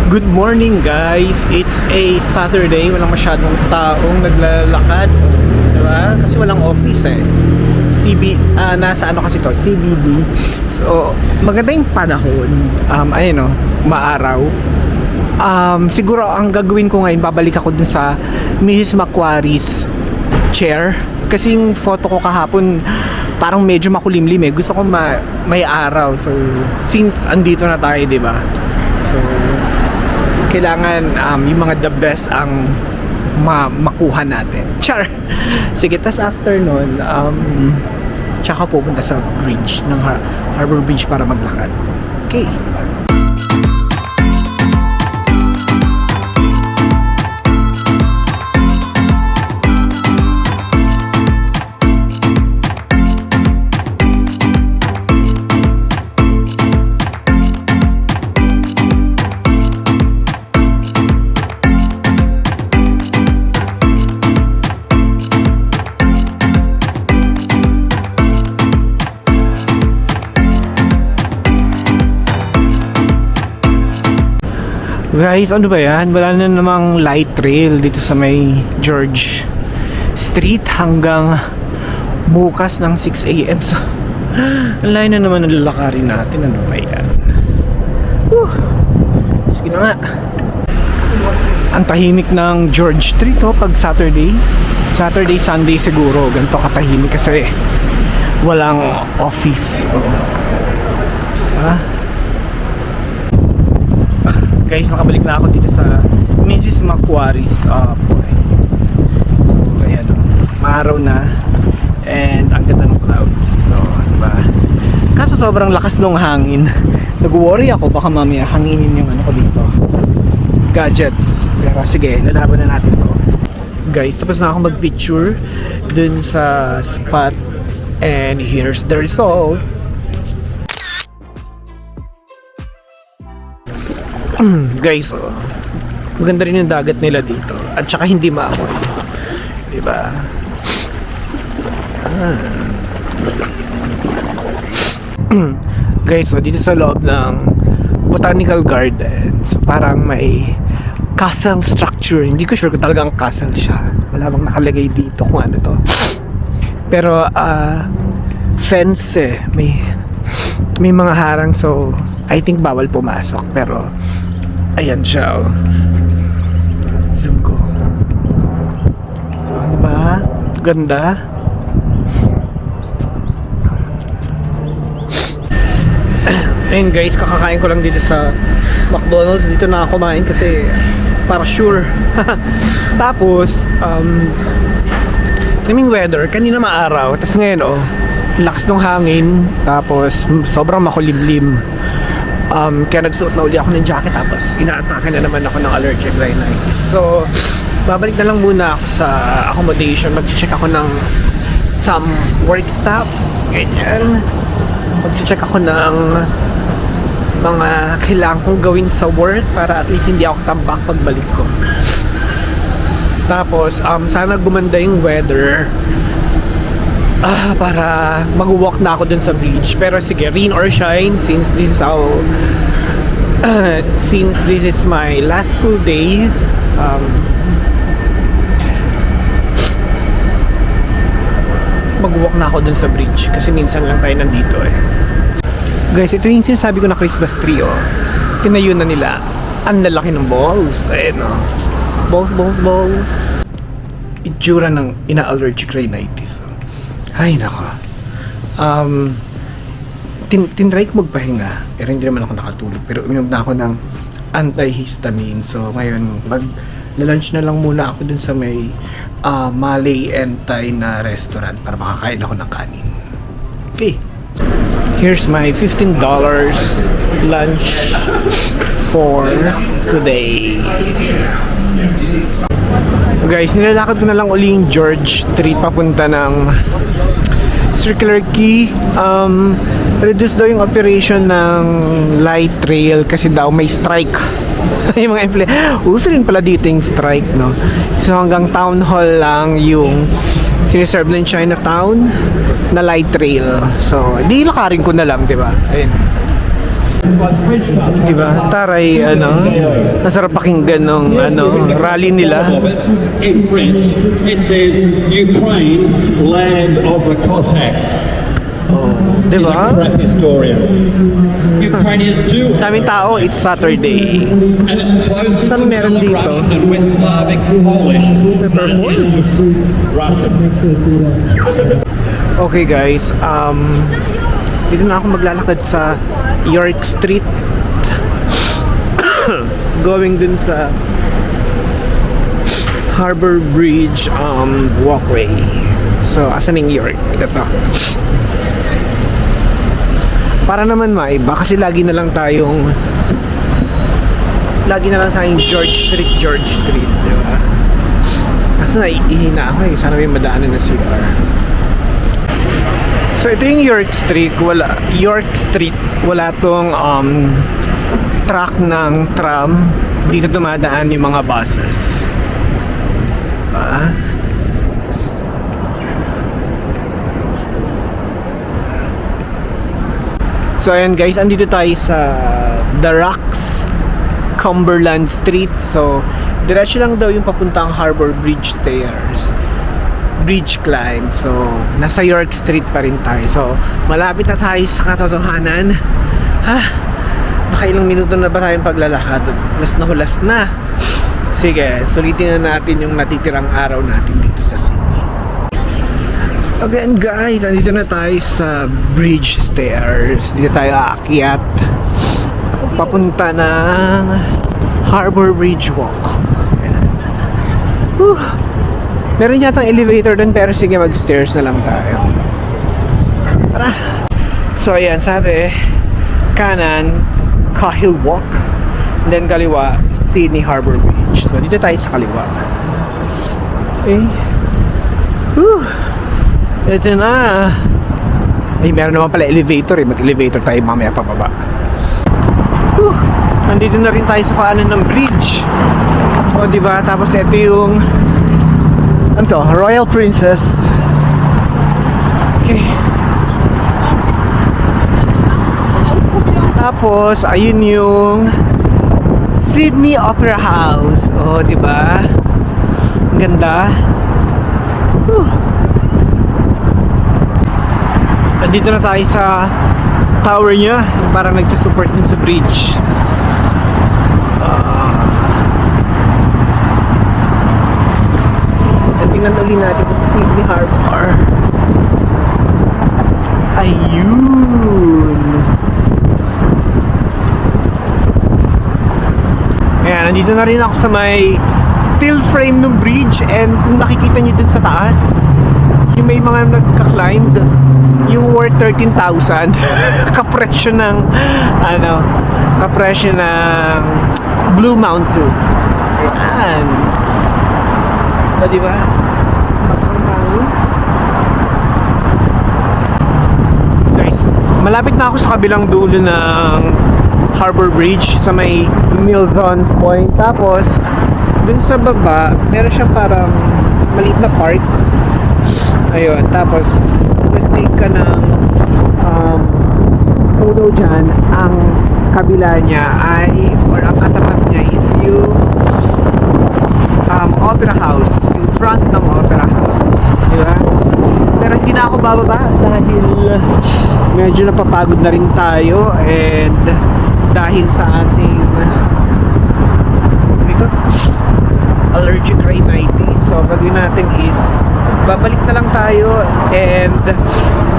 Good morning guys! It's a Saturday, walang masyadong taong naglalakad, diba? Kasi walang office eh. Nasa ano kasi to, CBD. So, maganda yung panahon. Ayun o, maaraw. Siguro ang gagawin ko ngayon, babalik ako dun sa Mrs. Macquarie's chair. Kasi yung photo ko kahapon, parang medyo makulimlim eh. Gusto ko may araw. So, since andito na tayo, diba? So, kailangan yung mga the best ang makuha natin. Char! Sige, tas after nun, tsaka pupunta sa bridge ng Harbor Bridge para maglakad. Okay. Guys, ano ba yan? Wala na namang light rail dito sa may George Street hanggang bukas ng 6 AM. So, ang layo na naman ng lalakarin natin. Ano ba yan? Sige na nga. Ang tahimik ng George Street pag Saturday. Saturday, Sunday siguro. Ganito katahimik kasi walang office. Guys, nakabalik na ako dito sa Mrs. Macquarie's point. So, ayan o. Maaraw na. And ang ganda ng clouds. So, diba? Kaso sobrang lakas ng hangin. Nag-worry ako baka mamaya hanginin yung ano ko dito. Gadgets. Pero sige, lalaban na natin to. Guys, tapos na ako mag-picture dun sa spot. And here's the result. Guys, maganda rin yung dagat nila dito. At saka hindi maamoy. Diba? Guys, dito sa loob ng Botanical Gardens, parang may castle structure. Hindi ko sure kung talagang castle siya. Wala bang nakalagay dito kung ano to. Pero, fence eh. May mga harang, so I think bawal pumasok. Pero ayan siya zoom ko. Diba? Ganda. Ayun guys, kakakain ko lang dito sa McDonald's. Dito na ako kumain kasi para sure. Tapos naming weather, kanina maaraw. Tapos ngayon lakas ng hangin. Tapos sobrang makulimlim. Kaya nagsuot na uli ako ng jacket. Tapos inaatake na naman ako ng allergic rhinitis. So babalik na lang muna ako sa accommodation. Mag-check ako ng some work stuffs, ganyan. Mag-check ako ng mga kailangan kong gawin sa work para at least hindi ako tambak pagbalik ko. Tapos sana gumanda yung weather para mag-walk na ako dun sa beach. Pero sige, rain or shine, since this is how since this is my last full day, mag-walk na ako dun sa bridge kasi minsan lang tayo nandito eh. Guys, ito yung sinasabi ko na Christmas tree tinayo na nila. Ang lalaki ng balls. Ayan balls. Itsura ng ina-allergic rhinitis. Ay, nako. Tinry ko magpahinga. Pero hindi naman ako nakatulog. Pero uminom na ako ng antihistamine. So, ngayon, mag-lunch na lang muna ako dun sa may Malay and Thai na restaurant para makakain ako ng kanin. Okay. Here's my $15 lunch for today. Guys, nilalakad ko na lang uli yung George Street papunta ng Circular Quay. Reduce daw yung operation ng light rail kasi daw may strike. Yung mga empleyado. Uso rin pala dito yung strike, no? So hanggang town hall lang yung siniserve ng Chinatown na light rail. So, di lakarin ko na lang, di ba? Ayun. Diba? Taray, masarap pakinggan ng, rally nila. In French, it says Ukraine, land of the Cossacks. Oh, diba? Crap historian. Ukrainians do Daming tao, it's Saturday. and it's close to Saan meron dito? Russian and West Slavic Polish than it is to Russian. Okay guys, dito na ako maglalakad sa York Street. Going dun sa Harbor Bridge walkway. So, asan yung York? Ito. Para naman maiba kasi lagi na lang tayong George Street, di ba? Kasi naiihina ako eh. Sana may madaanan na CR. So ito yung York Street, wala tong track ng tram. Dito dumadaan yung mga buses. Diba? So ayan guys, andito tayo sa The Rocks, Cumberland Street. So diretso lang daw yung papuntang Harbor Bridge Stairs, bridge climb. So nasa York Street pa rin tayo. So malapit na tayo sa katotohanan. Baka ilang minuto na ba tayong paglalakad? Hulas na. Sige, sulitin na natin yung natitirang araw natin dito sa Sydney. Again guys, andito na tayo sa bridge stairs. Dito tayo aakyat papunta ng Harbor Bridge Walk. Meron yata elevator dun, pero sige, mag-stairs na lang tayo. Tara! So ayan, sabi kanan, Cahill Walk, and then kaliwa, Sydney Harbor Bridge. So dito tayo sa kaliwa. Okay. Ito na. Ay, meron naman pala elevator eh. Mag-elevator tayo mamaya pababa. Nandito na rin tayo sa paanan ng bridge. O, diba? Tapos ito yung Royal Princess. Okay. Tapos, ayun yung Sydney Opera House. O, diba? Ang ganda. Nandito na tayo sa tower niya, parang nagsusupport din sa bridge. Tingnan ulit natin sa Sydney Harbor. Ayun. Ayan, nandito na rin ako sa may steel frame ng bridge, and kung nakikita nyo dun sa taas, yung may mga nagka-climb, yung worth 13,000 kapresyo ng Blue Mountain. Ayan. O, diba? Guys, malapit na ako sa kabilang dulo ng Harbor Bridge sa may Milsons Point. Tapos dun sa baba meron siyang parang maliit na park. Ayun, tapos nag-take ka ng photo dyan. Ang kabila niya ay, or ang katapat niya is yung Opera House, yung front ng Opera House, di ba? Pero hindi na ako bababa dahil medyo napapagod na rin tayo, and dahil sa ating allergic rhinitis. So gagawin natin is babalik na lang tayo and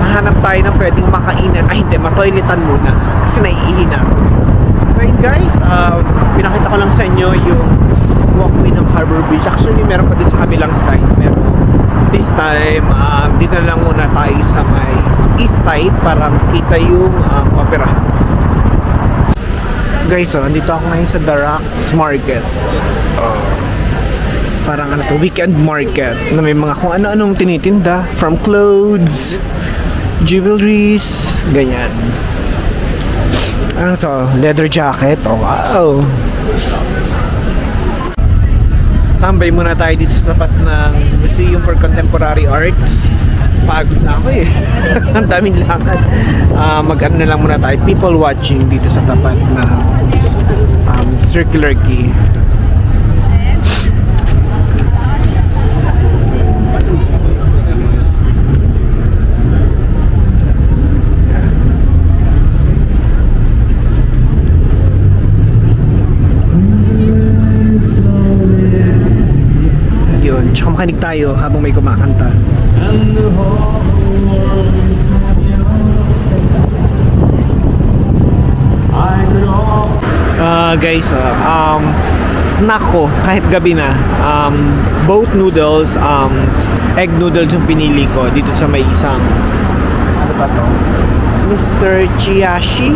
mahanap tayo ng pwedeng makainan. Ay hindi, matoiletan muna kasi naiihi na ako. So yun guys, pinakita ko lang sa inyo yung walkway ng Harbor Bridge. Actually meron pa din sa kabilang side, pero this time dito na lang muna tayo sa may east side para makita yung Opera House. Guys, andito ako ngayon sa The Rocks Market. Parang weekend market na may mga kung ano-anong tinitinda, from clothes, jewelries, ganyan. Ano to? Leather jacket. Oh, wow! Tambay muna tayo dito sa tapat ng Museum for Contemporary Arts. Pagod na ako eh. Ang daming lakad. Mag-ano na lang muna tayo. People watching dito sa tapat na Circular Quay. Yun, tsaka makinig tayo habang may kumakanta. Guys, snack ko kahit gabi na, boat noodles, egg noodles yung pinili ko dito sa may isang, ano ba to? Mr. Chiyashi.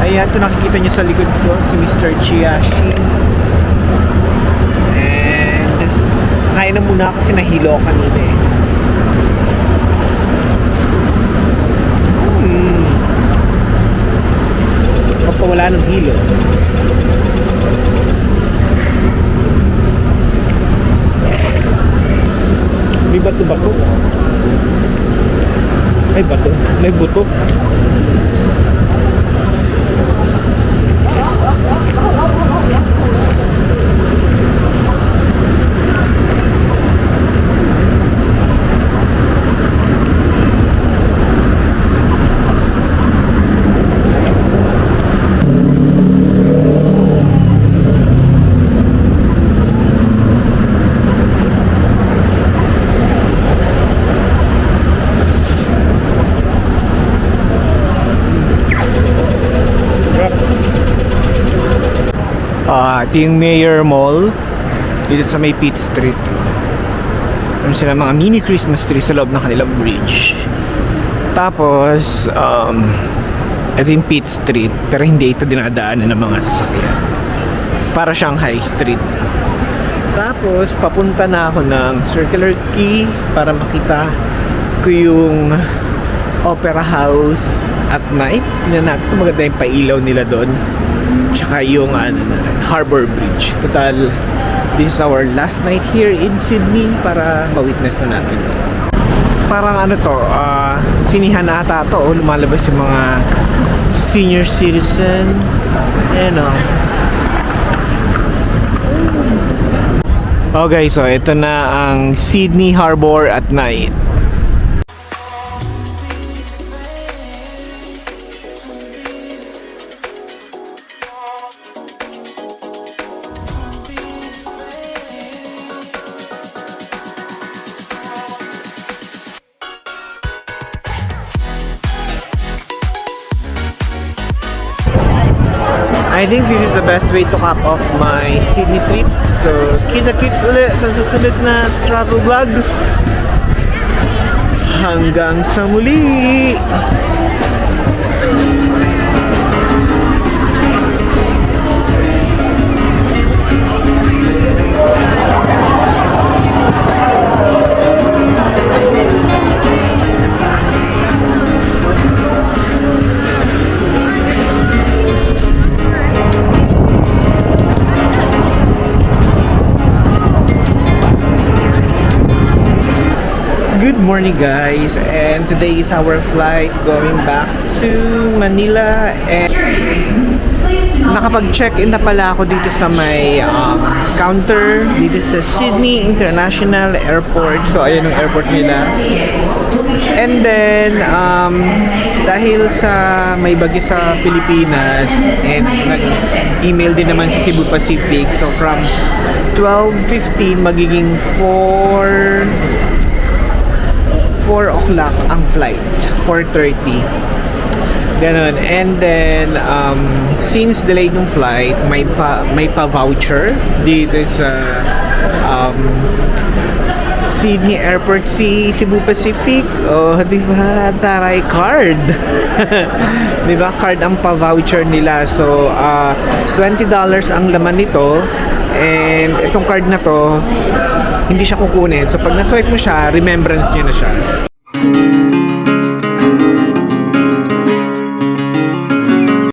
Ayan, ito nakikita nyo sa likod ko, si Mr. Chiyashi. And kain na muna kasi nahilo kanina eh. Wala ng hilo. May bato-bato. Ay, bato. May buto. Ito yung Mayor Mall dito sa may Pitt Street. Meron sila mga mini Christmas tree sa loob ng kanilang bridge. Tapos ito yung Pitt Street, pero hindi ito dinadaanan ng mga sasakyan. Para siyang high street. Tapos papunta na ako ng Circular Quay para makita ko yung Opera House at night. Tingnan natin kung maganda yung pailaw nila doon. Tsaka yung Harbor Bridge. Total, this is our last night here in Sydney para ma-witness na natin. Parang ano to, sinihan ata to. Lumalabas yung mga senior citizen. Ayan o. Okay, so ito na ang Sydney Harbor at night. I think this is the best way to cap off my Sydney trip. So, kita-kits ulit sa susunod na travel vlog. Hanggang sa muli! Good morning guys, and today is our flight going back to Manila, and nakapag-check-in na pala ako dito sa may counter dito sa Sydney International Airport. So ayan yung airport nila. And then dahil sa may bagyo sa Pilipinas and nag-email din naman sa Cebu Pacific, so from 12:15 magiging 4 o'clock ang flight, 4:30 ganon. And then since delayed ng flight, may pa voucher dito sa Sydney Airport, Cebu Pacific. Oh, di ba? Taray card. Di ba? Card ang pa voucher nila. So $20 ang laman nito. And itong card na to, hindi siya kukunin. So pag na-swipe mo siya, remembrance niya na siya.